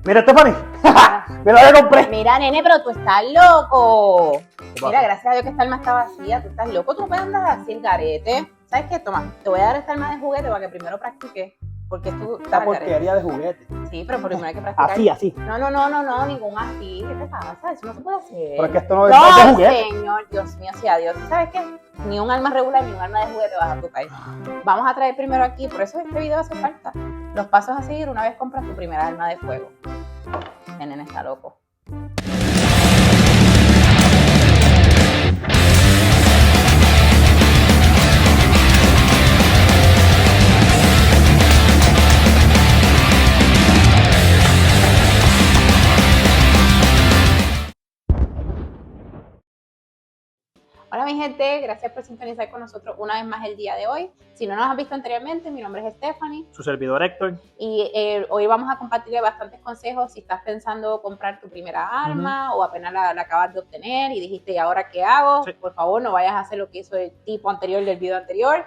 Mira, Stephanie, mira lo que compré. Mira, nene, pero tú estás loco. Mira, gracias a Dios que esta arma está vacía. Tú estás loco, tú no puedes andar así el garete. ¿Sabes qué? Toma, te voy a dar esta arma de juguete para que primero practiques. Porque tú Esta porquería de juguete. Sí, pero primero hay que practicar. Así. No, ningún así. ¿Qué te pasa? Eso no se puede hacer. Pero es que esto no es No, de juguete. señor, Dios mío, sea Dios. ¿Sabes qué? Ni un arma regular ni un arma de juguete vas a tocar. Vamos a traer primero aquí, por eso este video hace falta los pasos a seguir una vez compras tu primera arma de fuego. El nene está loco. Hola mi gente, gracias por sintonizar con nosotros una vez más el día de hoy. Si no nos has visto anteriormente, mi nombre es Stephanie. Su servidor Héctor. Y hoy vamos a compartirle bastantes consejos si estás pensando comprar tu primera arma o apenas la acabas de obtener y dijiste, ¿y ahora qué hago? Sí. Por favor, no vayas a hacer lo que hizo el tipo anterior del video anterior.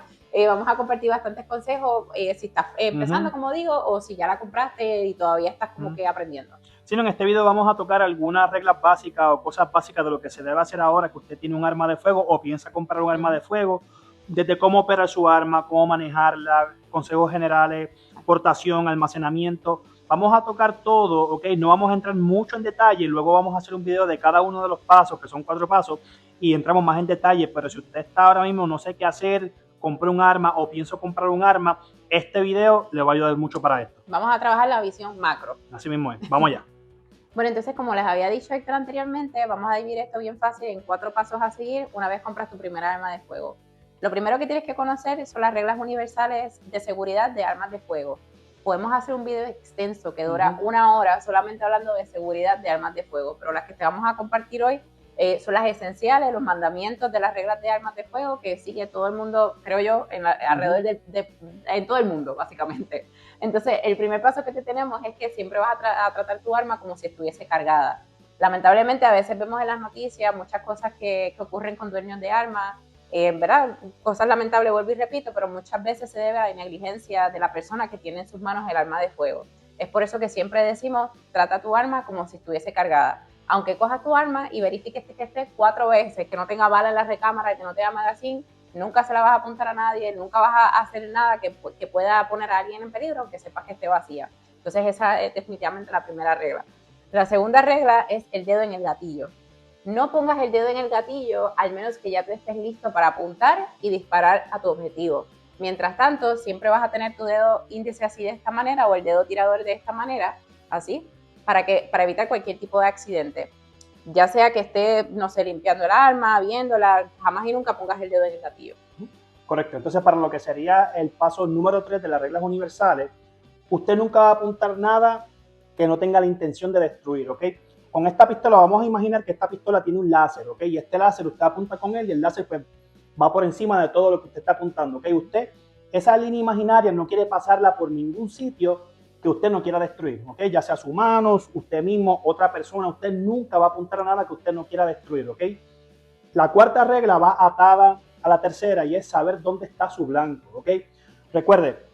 Vamos a compartir bastantes consejos si estás empezando, como digo, o si ya la compraste y todavía estás como que aprendiendo. Sí, en este video vamos a tocar algunas reglas básicas o cosas básicas de lo que se debe hacer ahora que usted tiene un arma de fuego o piensa comprar un arma de fuego, desde cómo operar su arma, cómo manejarla, consejos generales, portación, almacenamiento. Vamos a tocar todo, ¿ok? No vamos a entrar mucho en detalle, luego vamos a hacer un video de cada uno de los pasos, que son 4 pasos, y entramos más en detalle, pero si usted está ahora mismo, no sé qué hacer, compré un arma o pienso comprar un arma, este video le va a ayudar mucho para esto. Vamos a trabajar la visión macro. Así mismo es, vamos allá. Bueno, entonces, como les había dicho Héctor anteriormente, vamos a dividir esto bien fácil en 4 pasos a seguir una vez compras tu primera arma de fuego. Lo primero que tienes que conocer son las reglas universales de seguridad de armas de fuego. Podemos hacer un video extenso que dura 1 hora solamente hablando de seguridad de armas de fuego, pero las que te vamos a compartir hoy son las esenciales, los mandamientos de las reglas de armas de fuego que sigue todo el mundo, creo yo, alrededor en todo el mundo, básicamente. Entonces, el primer paso que te tenemos es que siempre vas a tratar tu arma como si estuviese cargada. Lamentablemente, a veces vemos en las noticias muchas cosas que ocurren con dueños de armas, ¿verdad? Cosas lamentables, vuelvo y repito, pero muchas veces se debe a la negligencia de la persona que tiene en sus manos el arma de fuego. Es por eso que siempre decimos, trata tu arma como si estuviese cargada. Aunque cojas tu arma y verifiques que esté 4 veces, que no tenga bala en la recámara, que no tenga magazine, nunca se la vas a apuntar a nadie, nunca vas a hacer nada que pueda poner a alguien en peligro, aunque sepas que esté vacía. Entonces esa es definitivamente la primera regla. La segunda regla es el dedo en el gatillo. No pongas el dedo en el gatillo al menos que ya tú estés listo para apuntar y disparar a tu objetivo. Mientras tanto, siempre vas a tener tu dedo índice así de esta manera o el dedo tirador de esta manera, así, para evitar cualquier tipo de accidente. Ya sea que esté, no sé, limpiando el arma, viéndola, jamás y nunca pongas el dedo en el gatillo. Correcto. Entonces, para lo que sería el paso número 3 de las reglas universales, usted nunca va a apuntar nada que no tenga la intención de destruir, ¿ok? Con esta pistola, vamos a imaginar que esta pistola tiene un láser, ¿ok? Y este láser usted apunta con él y el láser pues va por encima de todo lo que usted está apuntando, ¿ok? Usted, esa línea imaginaria no quiere pasarla por ningún sitio que usted no quiera destruir, ¿ok? Ya sea sus manos, usted mismo, otra persona, usted nunca va a apuntar a nada que usted no quiera destruir, ¿ok? La cuarta regla va atada a la tercera y es saber dónde está su blanco, ¿ok? Recuerde,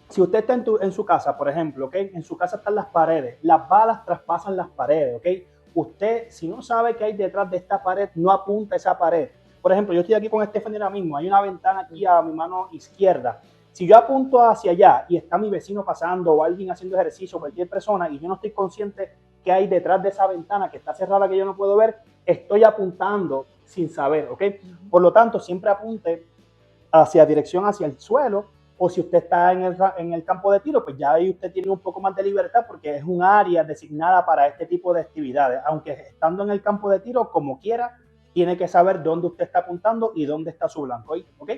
si usted está en su casa, por ejemplo, ¿ok? En su casa están las paredes, las balas traspasan las paredes, ¿ok? Usted, si no sabe qué hay detrás de esta pared, no apunta a esa pared. Por ejemplo, yo estoy aquí con Stephanie ahora mismo, hay una ventana aquí a mi mano izquierda. Si yo apunto hacia allá y está mi vecino pasando o alguien haciendo ejercicio, cualquier persona, y yo no estoy consciente qué hay detrás de esa ventana que está cerrada que yo no puedo ver, estoy apuntando sin saber, ¿ok? Por lo tanto, siempre apunte dirección hacia el suelo, o si usted está en el campo de tiro, pues ya ahí usted tiene un poco más de libertad porque es un área designada para este tipo de actividades. Aunque estando en el campo de tiro, como quiera, tiene que saber dónde usted está apuntando y dónde está su blanco, ¿ok?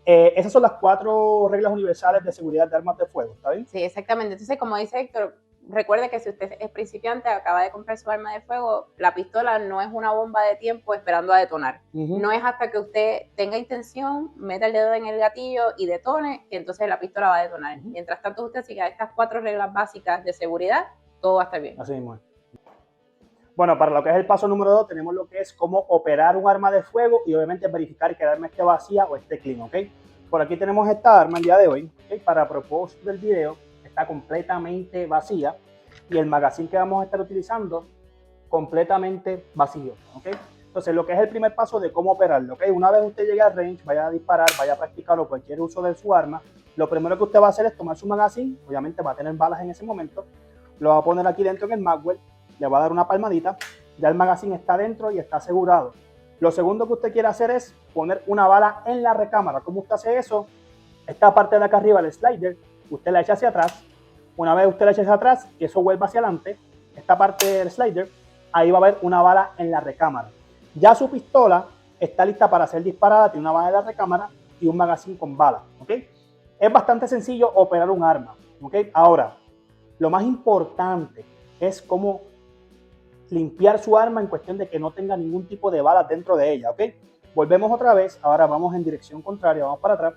Esas son las 4 reglas universales de seguridad de armas de fuego, ¿está bien? Sí, exactamente. Entonces, como dice Héctor, recuerde que si usted es principiante, acaba de comprar su arma de fuego, la pistola no es una bomba de tiempo esperando a detonar. No es hasta que usted tenga intención, meta el dedo en el gatillo y detone, que entonces la pistola va a detonar. Mientras tanto, usted siga estas 4 reglas básicas de seguridad, todo va a estar bien. Así mismo es. Bueno, para lo que es el paso número 2, tenemos lo que es cómo operar un arma de fuego y obviamente verificar que el arma esté vacía o esté clean, ¿ok? Por aquí tenemos esta arma el día de hoy, ¿ok? Para propósito del video, está completamente vacía. y el magazine que vamos a estar utilizando completamente vacío, ¿ok? Entonces, lo que es el primer paso de cómo operarlo, ¿ok? Una vez usted llegue al range, vaya a disparar, vaya a practicar o cualquier uso de su arma, lo primero que usted va a hacer es tomar su magazine, obviamente va a tener balas en ese momento, lo va a poner aquí dentro en el magwell, le va a dar una palmadita, ya el magazine está dentro y está asegurado. Lo segundo que usted quiere hacer es poner una bala en la recámara. ¿Cómo usted hace eso? Esta parte de acá arriba, el slider, usted la echa hacia atrás. Una vez usted la echa hacia atrás, que eso vuelva hacia adelante, esta parte del slider, ahí va a haber una bala en la recámara. Ya su pistola está lista para ser disparada, tiene una bala en la recámara y un magazine con bala, ¿ok? Es bastante sencillo operar un arma, ¿ok? Ahora, lo más importante es cómo limpiar su arma en cuestión de que no tenga ningún tipo de balas dentro de ella, ¿ok? Volvemos otra vez, ahora vamos en dirección contraria, vamos para atrás.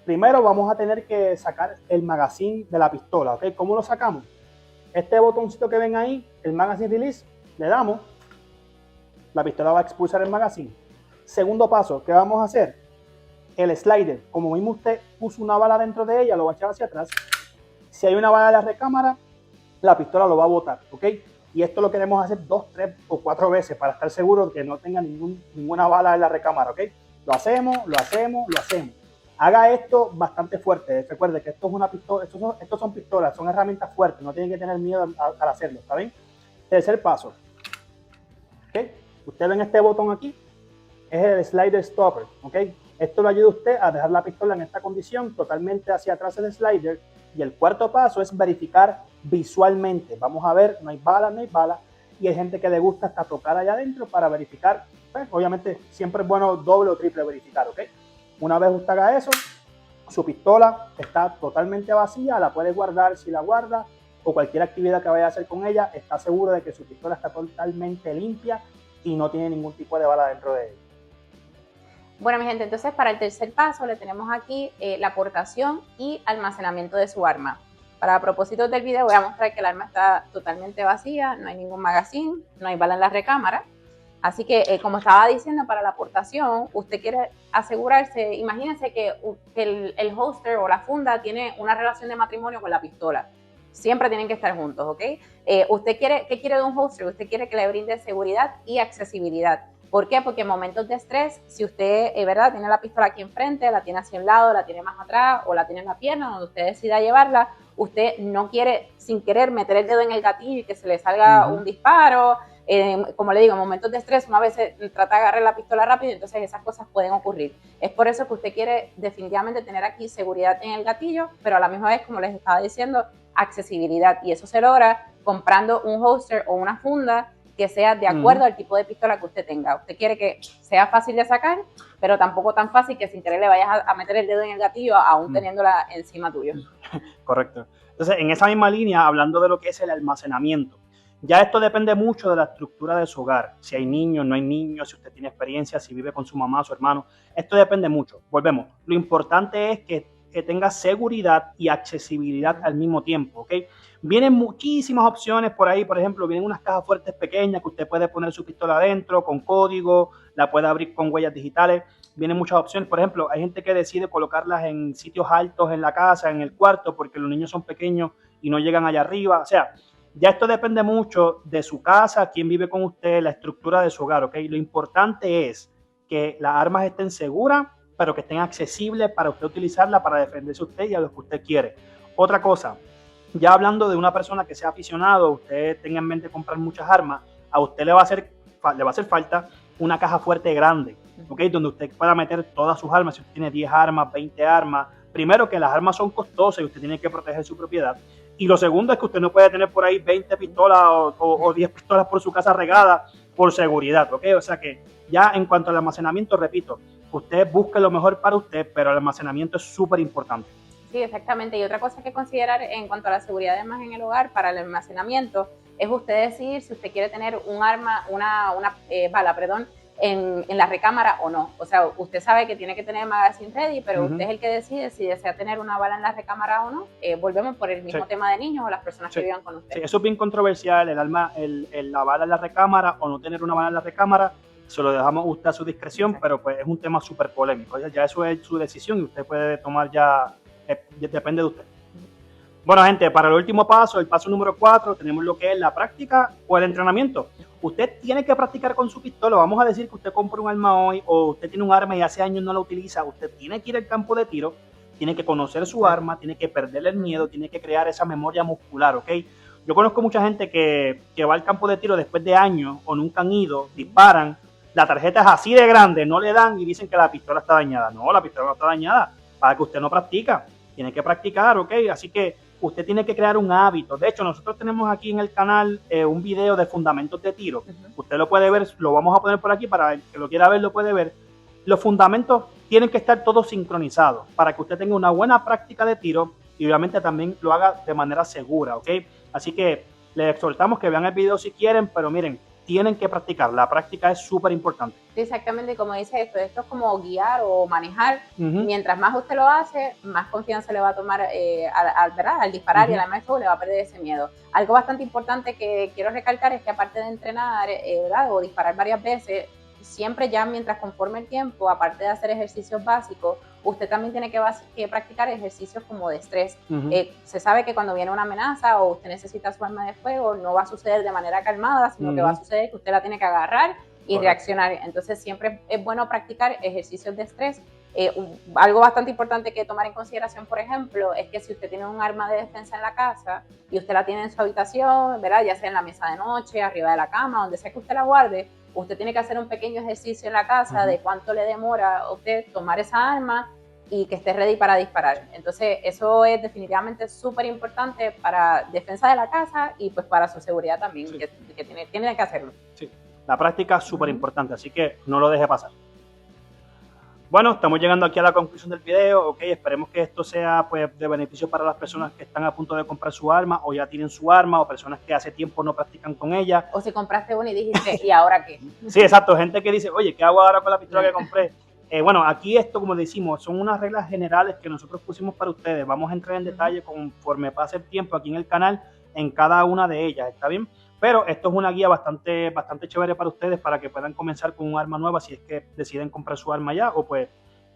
Primero vamos a tener que sacar el magazine de la pistola, ¿ok? ¿Cómo lo sacamos? Este botoncito que ven ahí, el magazine release, le damos, la pistola va a expulsar el magazine. Segundo paso, ¿qué vamos a hacer? El slider, como mismo usted puso una bala dentro de ella, lo va a echar hacia atrás. Si hay una bala en la recámara, la pistola lo va a botar, ¿ok? Y esto lo queremos hacer 2, 3 o 4 veces para estar seguro de que no tenga ninguna bala en la recámara, ¿ok? Lo hacemos, lo hacemos, lo hacemos. Haga esto bastante fuerte. Recuerde que esto es una pistola, estos son pistolas, son herramientas fuertes, no tienen que tener miedo al hacerlo, ¿está bien? Tercer paso, ¿ok? Usted ven este botón aquí, es el slider stopper, ¿ok? Esto lo ayuda a usted a dejar la pistola en esta condición, totalmente hacia atrás del slider. Y el cuarto paso es verificar visualmente. Vamos a ver, no hay bala, no hay bala. Y hay gente que le gusta hasta tocar allá adentro para verificar. Pues, obviamente siempre es bueno doble o triple verificar, ¿ok? Una vez usted haga eso, su pistola está totalmente vacía, la puede guardar si la guarda o cualquier actividad que vaya a hacer con ella, está seguro de que su pistola está totalmente limpia y no tiene ningún tipo de bala dentro de ella. Bueno, mi gente, entonces para el tercer paso le tenemos aquí la portación y almacenamiento de su arma. Para propósitos del video voy a mostrar que el arma está totalmente vacía, no hay ningún magazine, no hay bala en la recámara. Así que, como estaba diciendo, para la portación, usted quiere asegurarse, imagínense que el holster o la funda tiene una relación de matrimonio con la pistola. Siempre tienen que estar juntos, ¿ok? ¿Qué quiere de un holster? Usted quiere que le brinde seguridad y accesibilidad. ¿Por qué? Porque en momentos de estrés, si usted, ¿verdad?, tiene la pistola aquí enfrente, la tiene hacia un lado, la tiene más atrás o la tiene en la pierna, donde usted decida llevarla, usted no quiere, sin querer, meter el dedo en el gatillo y que se le salga un disparo. Como le digo, en momentos de estrés, una vez trata de agarrar la pistola rápido, entonces esas cosas pueden ocurrir. Es por eso que usted quiere definitivamente tener aquí seguridad en el gatillo, pero a la misma vez, como les estaba diciendo, accesibilidad. Y eso se logra comprando un holster o una funda que sea de acuerdo al tipo de pistola que usted tenga. Usted quiere que sea fácil de sacar, pero tampoco tan fácil que sin querer le vayas a meter el dedo en el gatillo aún teniéndola encima tuyo. Correcto. Entonces, en esa misma línea, hablando de lo que es el almacenamiento, ya esto depende mucho de la estructura de su hogar. Si hay niños, no hay niños, si usted tiene experiencia, si vive con su mamá, su hermano. Esto depende mucho. Volvemos. Lo importante es que tenga seguridad y accesibilidad al mismo tiempo, ¿ok? Vienen muchísimas opciones por ahí, por ejemplo, vienen unas cajas fuertes pequeñas que usted puede poner su pistola adentro con código, la puede abrir con huellas digitales, vienen muchas opciones, por ejemplo, hay gente que decide colocarlas en sitios altos en la casa, en el cuarto, porque los niños son pequeños y no llegan allá arriba, o sea, ya esto depende mucho de su casa, quién vive con usted, la estructura de su hogar, ¿ok? Lo importante es que las armas estén seguras, pero que estén accesibles para usted utilizarla para defenderse a usted y a lo que usted quiere. Otra cosa, ya hablando de una persona que sea aficionado, usted tenga en mente comprar muchas armas, a usted le va a hacer falta una caja fuerte grande, ¿ok? Donde usted pueda meter todas sus armas, si usted tiene 10 armas, 20 armas. Primero, que las armas son costosas y usted tiene que proteger su propiedad. Y lo segundo es que usted no puede tener por ahí 20 pistolas o 10 pistolas por su casa regadas por seguridad, ¿ok? O sea que ya en cuanto al almacenamiento, repito, usted busque lo mejor para usted, pero el almacenamiento es súper importante. Sí, exactamente. Y otra cosa que considerar en cuanto a la seguridad además en el hogar para el almacenamiento es usted decidir si usted quiere tener un arma, una bala, perdón, en la recámara o no. O sea, usted sabe que tiene que tener magazine ready, pero usted es el que decide si desea tener una bala en la recámara o no. Volvemos por el mismo tema de niños o las personas que vivan con usted. Sí, eso es bien controversial, la bala en la recámara o no tener una bala en la recámara. Se lo dejamos a usted a su discreción, pero pues es un tema súper polémico. Ya eso es su decisión y usted puede tomar ya, depende de usted. Bueno, gente, para el último paso, el paso número 4, tenemos lo que es la práctica o el entrenamiento. Usted tiene que practicar con su pistola. Vamos a decir que usted compra un arma hoy o usted tiene un arma y hace años no la utiliza. Usted tiene que ir al campo de tiro, tiene que conocer su arma, tiene que perderle el miedo, tiene que crear esa memoria muscular, ¿ok? Yo conozco mucha gente que va al campo de tiro después de años o nunca han ido, disparan, la tarjeta es así de grande, no le dan y dicen que la pistola está dañada. No, la pistola no está dañada, para que usted no practica. Tiene que practicar, ¿ok? Así que usted tiene que crear un hábito. De hecho, nosotros tenemos aquí en el canal un video de fundamentos de tiro. Usted lo puede ver, lo vamos a poner por aquí para el que lo quiera ver, lo puede ver. Los fundamentos tienen que estar todos sincronizados para que usted tenga una buena práctica de tiro y obviamente también lo haga de manera segura, ¿ok? Así que les exhortamos que vean el video si quieren, pero miren, tienen que practicar. La práctica es súper importante. Exactamente, como dice esto es como guiar o manejar. Mientras más usted lo hace, más confianza le va a tomar al disparar y al arma de fuego le va a perder ese miedo. Algo bastante importante que quiero recalcar es que aparte de entrenar ¿verdad? O disparar varias veces, siempre ya mientras conforme el tiempo, aparte de hacer ejercicios básicos, usted también tiene que practicar ejercicios como de estrés. Se sabe que cuando viene una amenaza o usted necesita su arma de fuego, no va a suceder de manera calmada, sino que va a suceder que usted la tiene que agarrar y reaccionar. Entonces siempre es bueno practicar ejercicios de estrés. Algo bastante importante que tomar en consideración, por ejemplo, es que si usted tiene un arma de defensa en la casa y usted la tiene en su habitación, ¿verdad? Ya sea en la mesa de noche, arriba de la cama, donde sea que usted la guarde, usted tiene que hacer un pequeño ejercicio en la casa de cuánto le demora a usted tomar esa arma y que esté ready para disparar. Entonces eso es definitivamente súper importante para defensa de la casa y pues para su seguridad también, que tiene que hacerlo. Sí, la práctica es súper importante, así que no lo deje pasar. Bueno, estamos llegando aquí a la conclusión del video, ok, esperemos que esto sea pues de beneficio para las personas que están a punto de comprar su arma o ya tienen su arma o personas que hace tiempo no practican con ella. O si compraste una y dijiste, ¿y ahora qué? Sí, exacto, gente que dice, oye, ¿qué hago ahora con la pistola que compré? Bueno, aquí esto, como decimos, son unas reglas generales que nosotros pusimos para ustedes. Vamos a entrar en detalle conforme pase el tiempo aquí en el canal en cada una de ellas, ¿está bien? Pero esto es una guía bastante chévere para ustedes para que puedan comenzar con un arma nueva si es que deciden comprar su arma ya o pues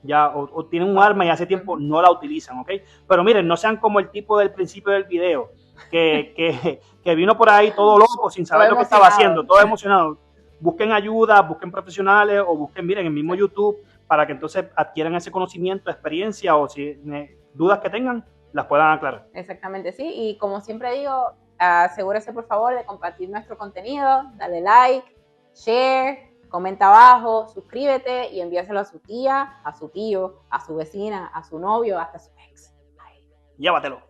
ya o tienen un arma y hace tiempo no la utilizan, ¿ok? Pero miren, no sean como el tipo del principio del video que vino por ahí todo loco sin saber lo que estaba haciendo, todo emocionado. Busquen ayuda, busquen profesionales o busquen, miren, el mismo YouTube para que entonces adquieran ese conocimiento, experiencia o si dudas que tengan, las puedan aclarar. Exactamente, sí. Y como siempre digo, asegúrese por favor de compartir nuestro contenido, dale like, share, comenta abajo, suscríbete y envíaselo a su tía, a su tío, a su vecina, a su novio, hasta a su ex. Llévatelo.